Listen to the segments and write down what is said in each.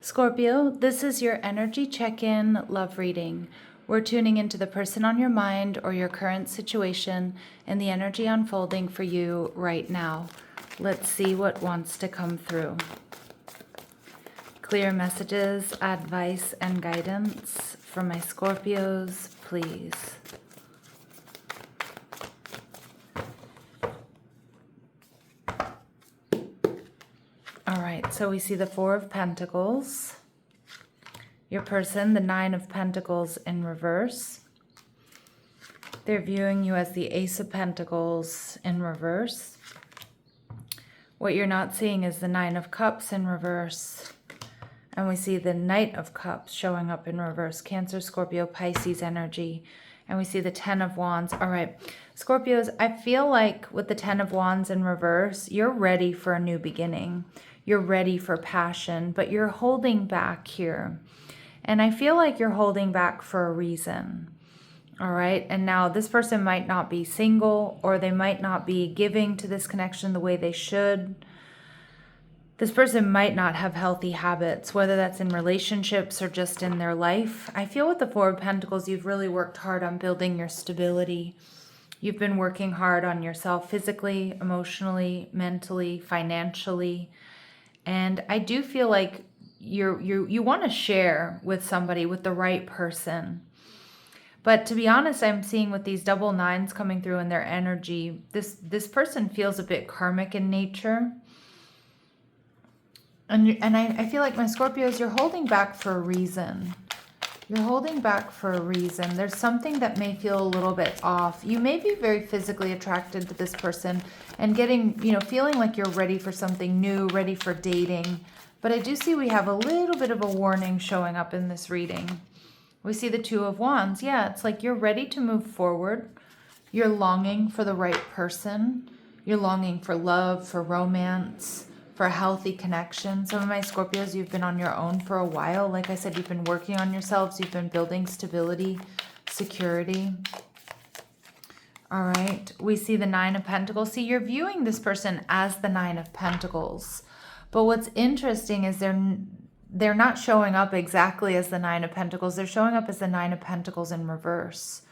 Scorpio, this is your energy check-in love reading. We're tuning into the person on your mind or your current situation and the energy unfolding for you right now. Let's see what wants to come through. Clear messages, advice, and guidance for my Scorpios, please. All right, so we see the Four of Pentacles. Your person, the Nine of Pentacles in reverse. They're viewing you as the Ace of Pentacles in reverse. What you're not seeing is the Nine of Cups in reverse. And we see the Knight of Cups showing up in reverse. Cancer, Scorpio, Pisces energy. And we see the Ten of Wands. All right, Scorpios, I feel like with the Ten of Wands in reverse, you're ready for a new beginning. You're ready for passion, but you're holding back here. And I feel like you're holding back for a reason. All right. And now this person might not be single, or they might not be giving to this connection the way they should. This person might not have healthy habits, whether that's in relationships or just in their life. I feel with the Four of Pentacles, you've really worked hard on building your stability. You've been working hard on yourself physically, emotionally, mentally, financially. And I do feel like you want to share with somebody, with the right person. But to be honest, I'm seeing with these double nines coming through in their energy, this person feels a bit karmic in nature. And I feel like my Scorpios, you're holding back for a reason. You're holding back for a reason. There's something that may feel a little bit off. You may be very physically attracted to this person and getting, feeling like you're ready for something new, ready for dating. But I do see we have a little bit of a warning showing up in this reading. We see the Two of Wands. Yeah, it's like you're ready to move forward. You're longing for the right person. You're longing for love, for romance, for a healthy connection. Some of my Scorpios, you've been on your own for a while. Like I said, you've been working on yourselves. You've been building stability, security. All right. We see the Nine of Pentacles. See, you're viewing this person as the Nine of Pentacles. But what's interesting is they're not showing up exactly as the Nine of Pentacles. They're showing up as the Nine of Pentacles in reverse.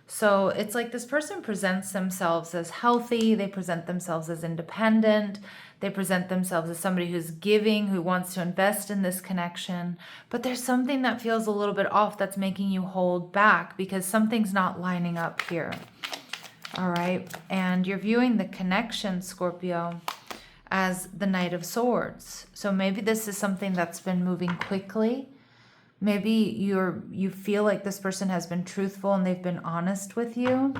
So it's like this person presents themselves as healthy. They present themselves as independent. They present themselves as somebody who's giving, who wants to invest in this connection. But there's something that feels a little bit off that's making you hold back because something's not lining up here. All right. And you're viewing the connection, Scorpio, as the Knight of Swords. So maybe this is something that's been moving quickly. Maybe you feel like this person has been truthful and they've been honest with you.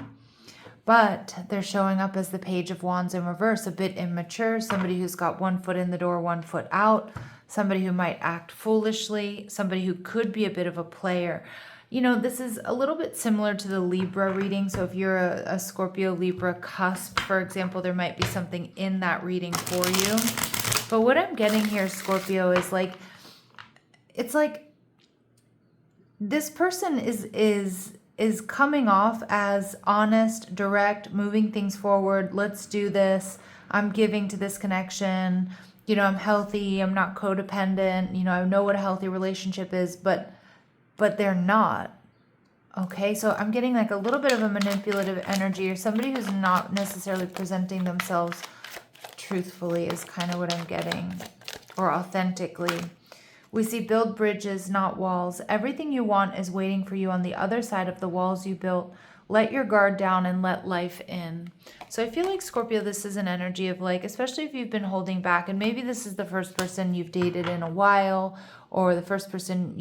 But they're showing up as the Page of Wands in reverse, a bit immature, somebody who's got one foot in the door, one foot out, somebody who might act foolishly, somebody who could be a bit of a player. This is a little bit similar to the Libra reading. So if you're a Scorpio Libra cusp, for example, there might be something in that reading for you. But what I'm getting here, Scorpio, is it's like this person is coming off as honest, direct, moving things forward. Let's do this. I'm giving to this connection. I'm healthy. I'm not codependent. I know what a healthy relationship is, but they're not. Okay, so I'm getting like a little bit of a manipulative energy, or somebody who's not necessarily presenting themselves truthfully is kind of what I'm getting, or authentically. We see build bridges, not walls. Everything you want is waiting for you on the other side of the walls you built. Let your guard down and let life in. So I feel like, Scorpio, this is an energy of especially if you've been holding back, and maybe this is the first person you've dated in a while, or the first person,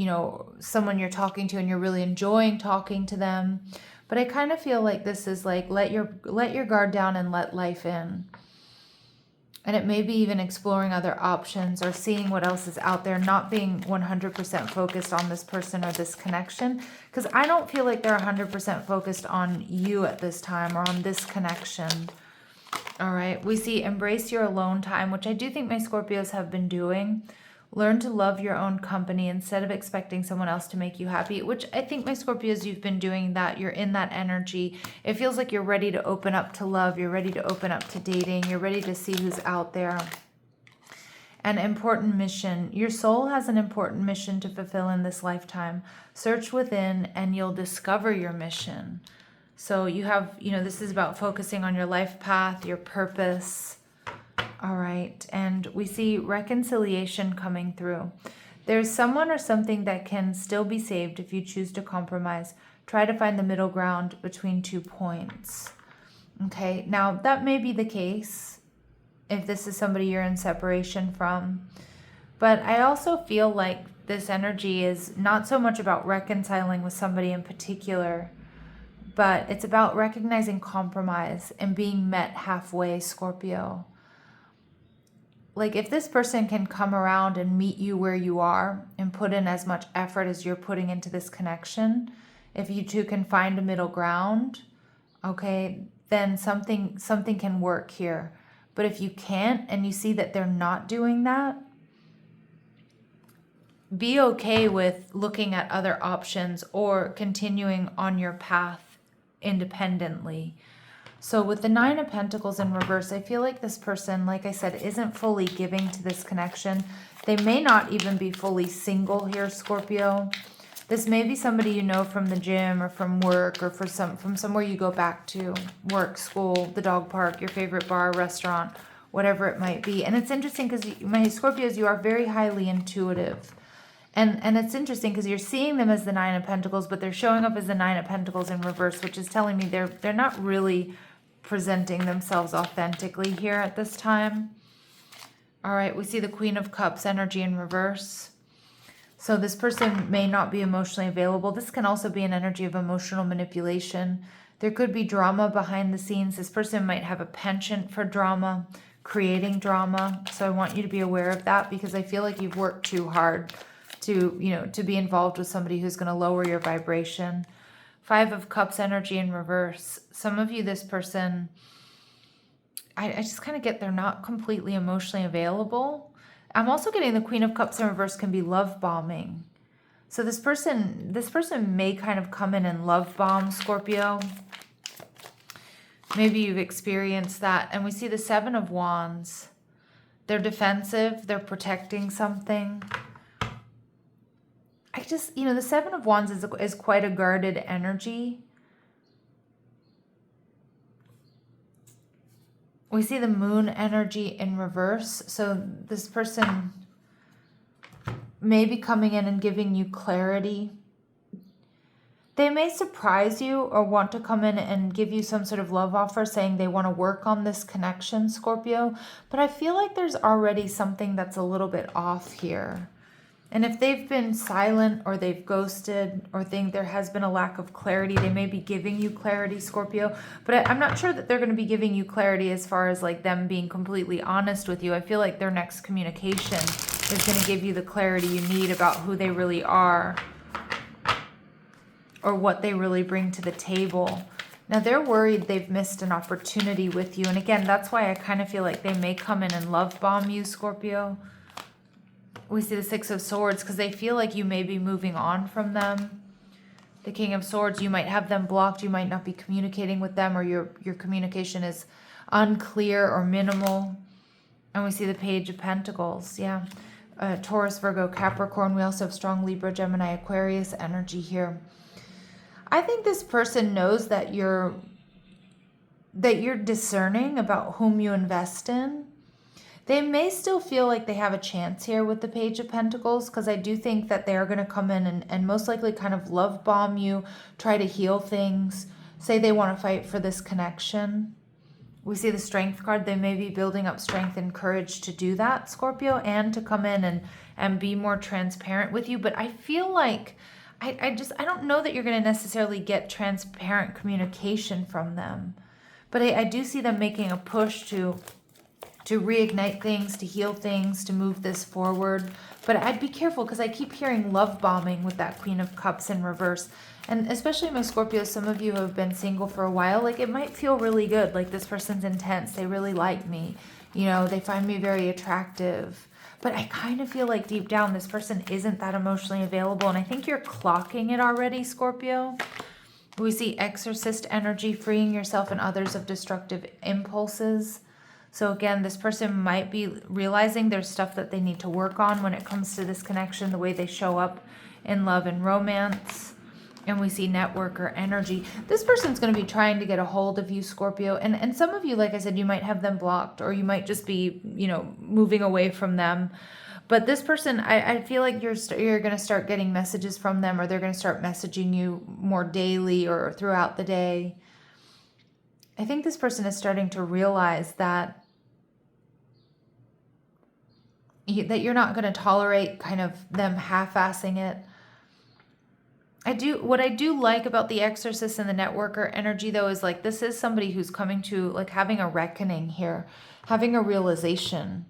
someone you're talking to and you're really enjoying talking to them. But I kind of feel like this is like, let your guard down and let life in. And it may be even exploring other options or seeing what else is out there, not being 100% focused on this person or this connection. Because I don't feel like they're 100% focused on you at this time or on this connection. All right. We see embrace your alone time, which I do think my Scorpios have been doing. Learn to love your own company instead of expecting someone else to make you happy, which I think my Scorpios, you've been doing that. You're in that energy. It feels like you're ready to open up to love. You're ready to open up to dating. You're ready to see who's out there. An important mission. Your soul has an important mission to fulfill in this lifetime. Search within and you'll discover your mission. So you have, this is about focusing on your life path, your purpose. All right. And we see reconciliation coming through. There's someone or something that can still be saved if you choose to compromise. Try to find the middle ground between 2 points. Okay. Now that may be the case if this is somebody you're in separation from. But I also feel like this energy is not so much about reconciling with somebody in particular, but it's about recognizing compromise and being met halfway, Scorpio. Like if this person can come around and meet you where you are and put in as much effort as you're putting into this connection, if you two can find a middle ground, okay, then something can work here. But if you can't and you see that they're not doing that, be okay with looking at other options or continuing on your path independently. So with the 9 of Pentacles in reverse, I feel like this person, like I said, isn't fully giving to this connection. They may not even be fully single here, Scorpio. This may be somebody you know from the gym or from work or from somewhere you go back to, work, school, the dog park, your favorite bar, restaurant, whatever it might be. And it's interesting because my Scorpios, you are very highly intuitive. And it's interesting because you're seeing them as the 9 of Pentacles, but they're showing up as the 9 of Pentacles in reverse, which is telling me they're not really presenting themselves authentically here at this time. All right, we see the Queen of Cups energy in reverse. So this person may not be emotionally available. This can also be an energy of emotional manipulation. There could be drama behind the scenes. This person might have a penchant for drama, creating drama. So I want you to be aware of that because I feel like you've worked too hard to be involved with somebody who's going to lower your vibration. 5 of Cups energy in reverse. Some of you, this person, I just kind of get they're not completely emotionally available. I'm also getting the Queen of Cups in reverse can be love bombing. So this person may kind of come in and love bomb, Scorpio. Maybe you've experienced that. And we see the 7 of Wands. They're defensive. They're protecting something. The 7 of Wands is quite a guarded energy. We see the Moon energy in reverse. So this person may be coming in and giving you clarity. They may surprise you or want to come in and give you some sort of love offer saying they want to work on this connection, Scorpio. But I feel like there's already something that's a little bit off here. And if they've been silent or they've ghosted or think there has been a lack of clarity, they may be giving you clarity, Scorpio. But I'm not sure that they're going to be giving you clarity as far as like them being completely honest with you. I feel like their next communication is going to give you the clarity you need about who they really are or what they really bring to the table. Now, they're worried they've missed an opportunity with you. And again, that's why I kind of feel like they may come in and love bomb you, Scorpio. We see the 6 of Swords because they feel like you may be moving on from them. The King of Swords, you might have them blocked. You might not be communicating with them or your communication is unclear or minimal. And we see the Page of Pentacles. Yeah. Taurus, Virgo, Capricorn. We also have strong Libra, Gemini, Aquarius energy here. I think this person knows that you're discerning about whom you invest in. They may still feel like they have a chance here with the Page of Pentacles because I do think that they are going to come in and most likely kind of love bomb you, try to heal things, say they want to fight for this connection. We see the Strength card. They may be building up strength and courage to do that, Scorpio, and to come in and be more transparent with you. But I feel like I don't know that you're going to necessarily get transparent communication from them. But I do see them making a push to reignite things, to heal things, to move this forward. But I'd be careful because I keep hearing love bombing with that Queen of Cups in reverse. And especially my Scorpios, some of you who have been single for a while, like it might feel really good. Like this person's intense. They really like me. They find me very attractive. But I kind of feel like deep down this person isn't that emotionally available. And I think you're clocking it already, Scorpio. We see Exorcist energy, freeing yourself and others of destructive impulses. So again, this person might be realizing there's stuff that they need to work on when it comes to this connection, the way they show up in love and romance. And we see networker energy. This person's going to be trying to get a hold of you, Scorpio. And some of you, like I said, you might have them blocked, or you might just be, you know, moving away from them. But this person, I feel like you're going to start getting messages from them, or they're going to start messaging you more daily or throughout the day. I think this person is starting to realize that you're not going to tolerate kind of them half-assing it. What I do like about the Exorcist and the networker energy, though, is like this is somebody who's coming to like having a reckoning here, having a realization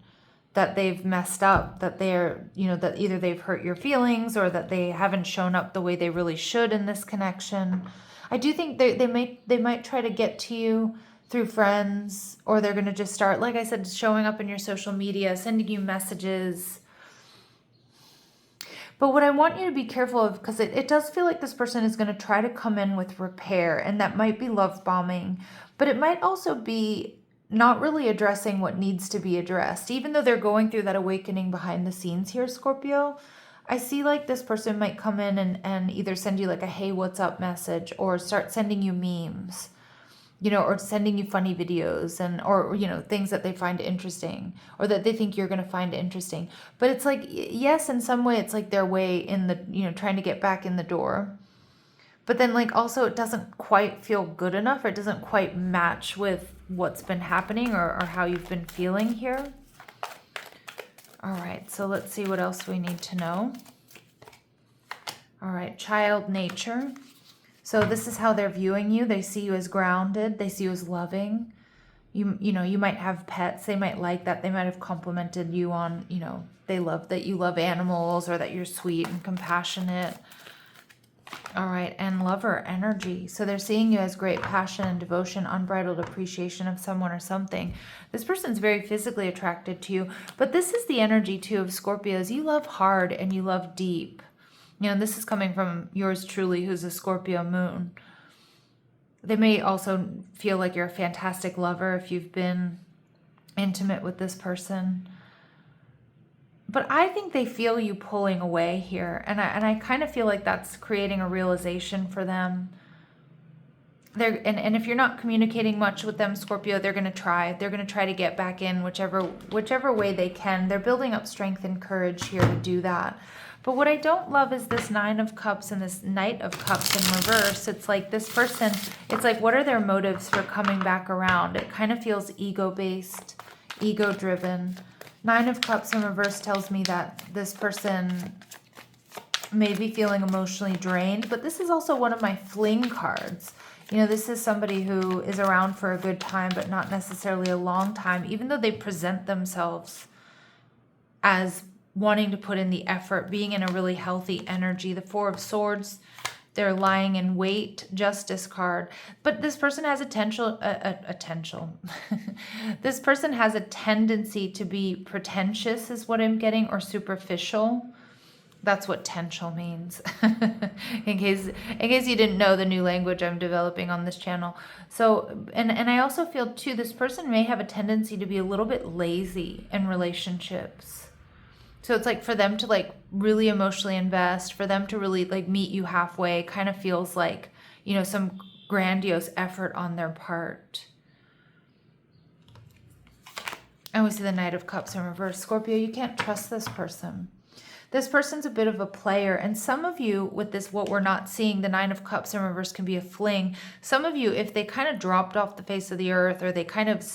that they've messed up, that they're, you know, that either they've hurt your feelings or that they haven't shown up the way they really should in this connection. I do think they might try to get to you through friends, or they're going to just start, like I said, showing up in your social media, sending you messages. But what I want you to be careful of, because it does feel like this person is going to try to come in with repair, and that might be love bombing, but it might also be not really addressing what needs to be addressed. Even though they're going through that awakening behind the scenes here, Scorpio, I see like this person might come in and either send you like a hey, what's up message, or start sending you memes, you know, or sending you funny videos, and or, you know, things that they find interesting or that they think you're going to find interesting. But it's like, yes, in some way it's like their way in the, you know, trying to get back in the door. But then like also it doesn't quite feel good enough, or it doesn't quite match with what's been happening or how you've been feeling here. All right, so let's see what else we need to know. All right, child nature. So this is how they're viewing you. They see you as grounded. They see you as loving. You know, you might have pets. They might like that. They might have complimented you on, you know, they love that you love animals, or that you're sweet and compassionate. All right, and lover energy. So they're seeing you as great passion and devotion, unbridled appreciation of someone or something. This person's very physically attracted to you, but this is the energy too of Scorpios. You love hard and you love deep. You know, this is coming from yours truly, who's a Scorpio moon. They may also feel like you're a fantastic lover if you've been intimate with this person. But I think they feel you pulling away here. And I kind of feel like that's creating a realization for them. And if you're not communicating much with them, Scorpio, they're going to try. They're going to try to get back in whichever way they can. They're building up strength and courage here to do that. But what I don't love is this Nine of Cups and this Knight of Cups in reverse. It's like this person, it's like, what are their motives for coming back around? It kind of feels ego-based, ego-driven. Nine of Cups in reverse tells me that this person may be feeling emotionally drained, but this is also one of my fling cards. You know, this is somebody who is around for a good time, but not necessarily a long time, even though they present themselves as wanting to put in the effort, being in a really healthy energy. The Four of Swords, they're lying in wait, Justice card. But this person has this person has a tendency to be pretentious is what I'm getting, or superficial. That's what tensional means. in case you didn't know the new language I'm developing on this channel. So, and I also feel too, this person may have a tendency to be a little bit lazy in relationships. So it's like for them to like really emotionally invest, for them to really like meet you halfway, kind of feels like, you know, some grandiose effort on their part. And we see the Knight of Cups in reverse. Scorpio, you can't trust this person. This person's a bit of a player. And some of you with this, what we're not seeing, the Nine of Cups in reverse can be a fling. Some of you, if they kind of dropped off the face of the earth, or they kind of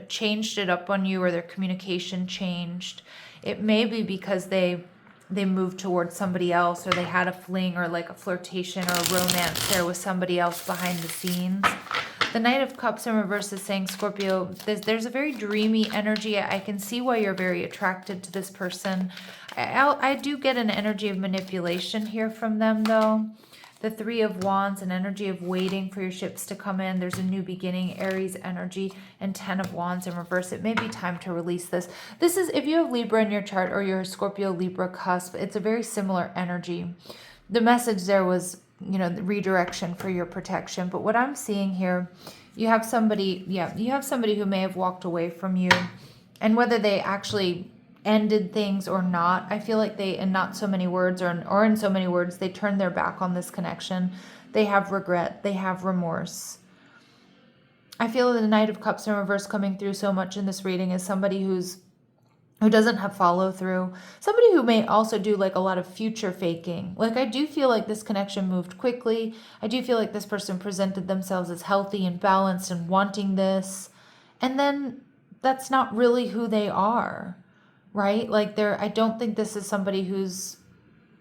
changed it up on you, or their communication changed, it may be because they moved towards somebody else, or they had a fling or like a flirtation or a romance there with somebody else behind the scenes. The Knight of Cups in reverse is saying, Scorpio, there's a very dreamy energy. I can see why you're very attracted to this person. I do get an energy of manipulation here from them, though. The Three of Wands, an energy of waiting for your ships to come in. There's a new beginning, Aries energy, and 10 of Wands in reverse. It may be time to release this. This is, if you have Libra in your chart, or you're a Scorpio Libra cusp, it's a very similar energy. The message there was, you know, the redirection for your protection. But what I'm seeing here You have somebody, yeah, you have somebody who may have walked away from you. And whether they actually ended things or not, I feel like they, in not so many words, or in so many words, they turned their back on this connection. They have regret. They have remorse. I feel the Knight of Cups in reverse coming through so much in this reading is somebody who doesn't have follow through. Somebody who may also do like a lot of future faking. Like, I do feel like this connection moved quickly. I do feel like this person presented themselves as healthy and balanced and wanting this. And then that's not really who they are, right? Like, I don't think this is somebody who's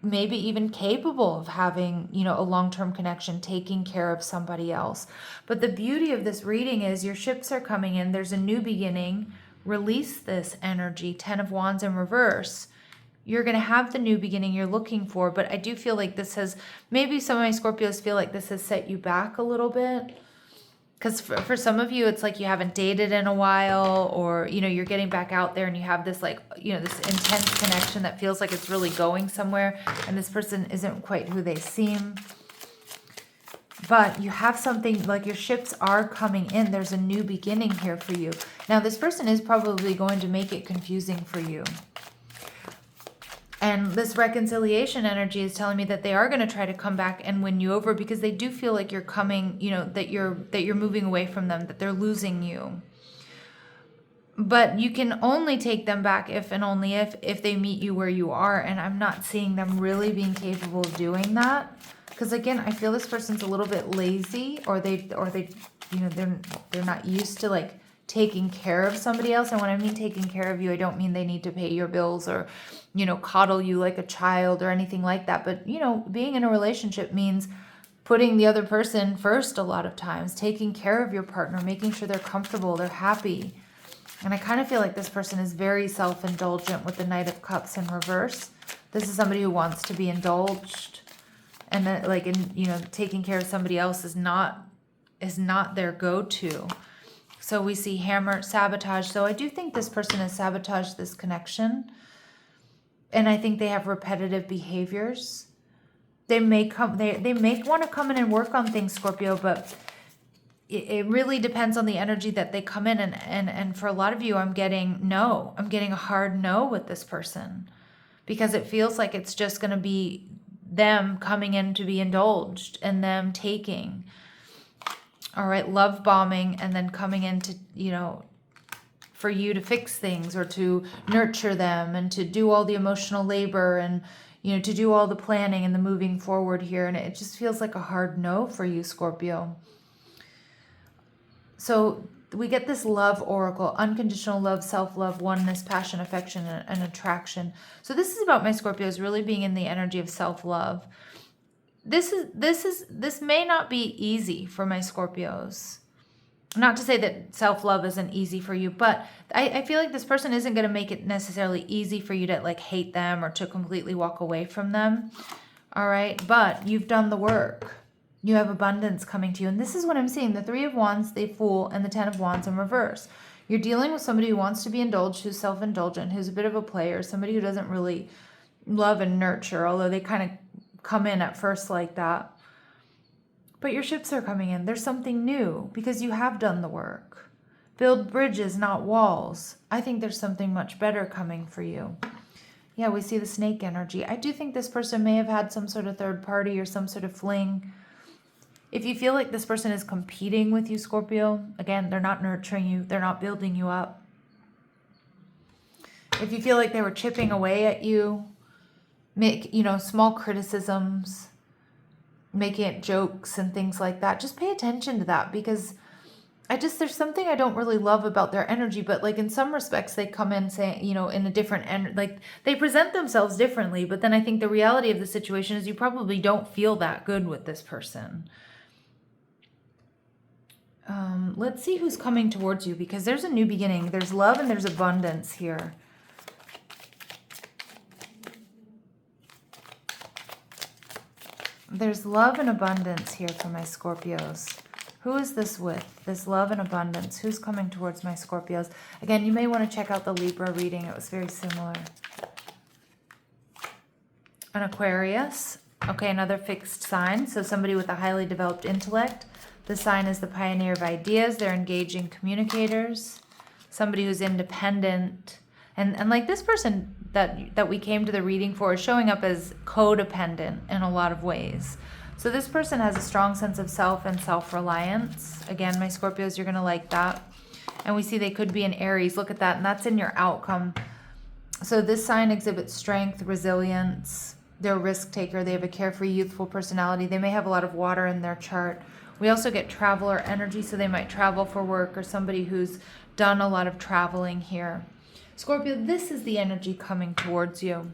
maybe even capable of having, you know, a long-term connection, taking care of somebody else. But the beauty of this reading is your ships are coming in. There's a new beginning. Release this energy. 10 of Wands in reverse. You're going to have the new beginning you're looking for. But I do feel like this has, maybe some of my Scorpios feel like this has set you back a little bit. Because for some of you, it's like you haven't dated in a while, or, you know, you're getting back out there and you have this, like, you know, this intense connection that feels like it's really going somewhere, and this person isn't quite who they seem. But you have something, like, your ships are coming in. There's a new beginning here for you. Now, this person is probably going to make it confusing for you. And this reconciliation energy is telling me that they are going to try to come back and win you over, because they do feel like you're coming, you know, that you're moving away from them, that they're losing you. But you can only take them back if and only if they meet you where you are. And I'm not seeing them really being capable of doing that. Because again, I feel this person's a little bit lazy, or they, you know, they're not used to like taking care of somebody else. And when I mean taking care of you, I don't mean they need to pay your bills or, you know, coddle you like a child or anything like that. But, you know, being in a relationship means putting the other person first a lot of times, taking care of your partner, making sure they're comfortable, they're happy. And I kind of feel like this person is very self-indulgent with the Knight of Cups in reverse. This is somebody who wants to be indulged. And then, like, you know, taking care of somebody else is not their go-to. So we see hammer, sabotage. So I do think this person has sabotaged this connection. And I think they have repetitive behaviors. They may come, they may want to come in and work on things, Scorpio, but it really depends on the energy that they come in. And for a lot of you, I'm getting no. I'm getting a hard no with this person. Because it feels like it's just going to be them coming in to be indulged and them taking. All right, love bombing, and then coming in to, you know, for you to fix things or to nurture them and to do all the emotional labor and, you know, to do all the planning and the moving forward here. And it just feels like a hard no for you, Scorpio. So we get this love oracle: unconditional love, self-love, oneness, passion, affection, and attraction. So this is about my Scorpios really being in the energy of self-love. This may not be easy for my Scorpios. Not to say that self-love isn't easy for you, but I feel like this person isn't going to make it necessarily easy for you to like hate them or to completely walk away from them. All right. But you've done the work. You have abundance coming to you. And this is what I'm seeing: the Three of Wands, the Fool, and the Ten of Wands in reverse. You're dealing with somebody who wants to be indulged, who's self-indulgent, who's a bit of a player, somebody who doesn't really love and nurture, although they kind of come in at first like that. But your ships are coming in. There's something new because you have done the work. Build bridges, not walls. I think there's something much better coming for you. Yeah, we see the snake energy. I do think this person may have had some sort of third party or some sort of fling. If you feel like this person is competing with you, Scorpio, again, they're not nurturing you. They're not building you up. If you feel like they were chipping away at you, make, you know, small criticisms, making it jokes and things like that, just pay attention to that, because there's something I don't really love about their energy. But like in some respects they come in saying, you know, in a different like they present themselves differently, but then I think the reality of the situation is you probably don't feel that good with this person. Let's see who's coming towards you, because there's a new beginning. There's love and there's abundance here. There's love and abundance here for my Scorpios. Who is this with? This love and abundance. Who's coming towards my Scorpios? Again, you may want to check out the Libra reading. It was very similar. An Aquarius. Okay, another fixed sign. So somebody with a highly developed intellect. The sign is the pioneer of ideas. They're engaging communicators, somebody who's independent. And like this person that we came to the reading for is showing up as codependent in a lot of ways. So this person has a strong sense of self and self-reliance. Again, my Scorpios, you're going to like that. And we see they could be an Aries. Look at that. And that's in your outcome. So this sign exhibits strength, resilience. They're a risk taker. They have a carefree, youthful personality. They may have a lot of water in their chart. We also get traveler energy. So they might travel for work, or somebody who's done a lot of traveling here. Scorpio, this is the energy coming towards you.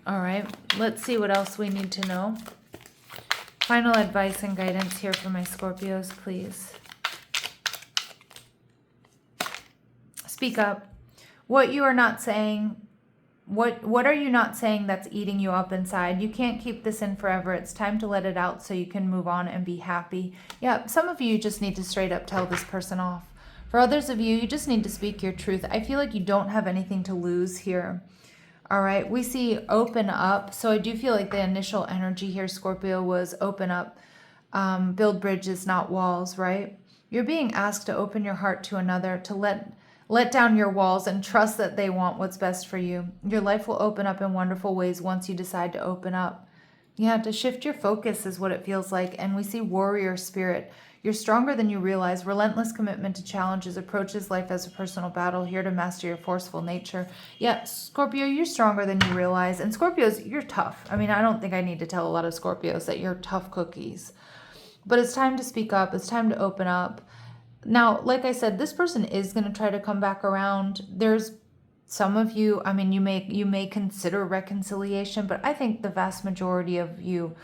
All right. Let's see what else we need to know. Final advice and guidance here for my Scorpios, please. Speak up. What you are not saying, what are you not saying that's eating you up inside? You can't keep this in forever. It's time to let it out so you can move on and be happy. Yeah, some of you just need to straight up tell this person off. For others of you, you just need to speak your truth. I feel like you don't have anything to lose here. All right, we see open up. So I do feel like the initial energy here, Scorpio, was open up, build bridges, not walls, right? You're being asked to open your heart to another, to let down your walls and trust that they want what's best for you. Your life will open up in wonderful ways once you decide to open up. Yeah, to shift your focus is what it feels like. And we see warrior spirit. You're stronger than you realize. Relentless commitment to challenges, approaches life as a personal battle, here to master your forceful nature. Yeah, Scorpio, you're stronger than you realize. And Scorpios, you're tough. I mean, I don't think I need to tell a lot of Scorpios that you're tough cookies. But it's time to speak up. It's time to open up. Now, like I said, this person is going to try to come back around. There's some of you, I mean, you may consider reconciliation, but I think the vast majority of you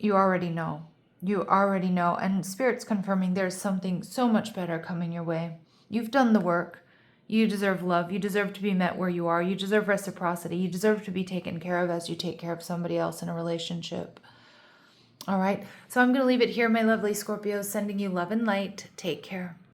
already know. You already know, and Spirit's confirming there's something so much better coming your way. You've done the work. You deserve love. You deserve to be met where you are. You deserve reciprocity. You deserve to be taken care of as you take care of somebody else in a relationship. All right, so I'm going to leave it here, my lovely Scorpios, sending you love and light. Take care.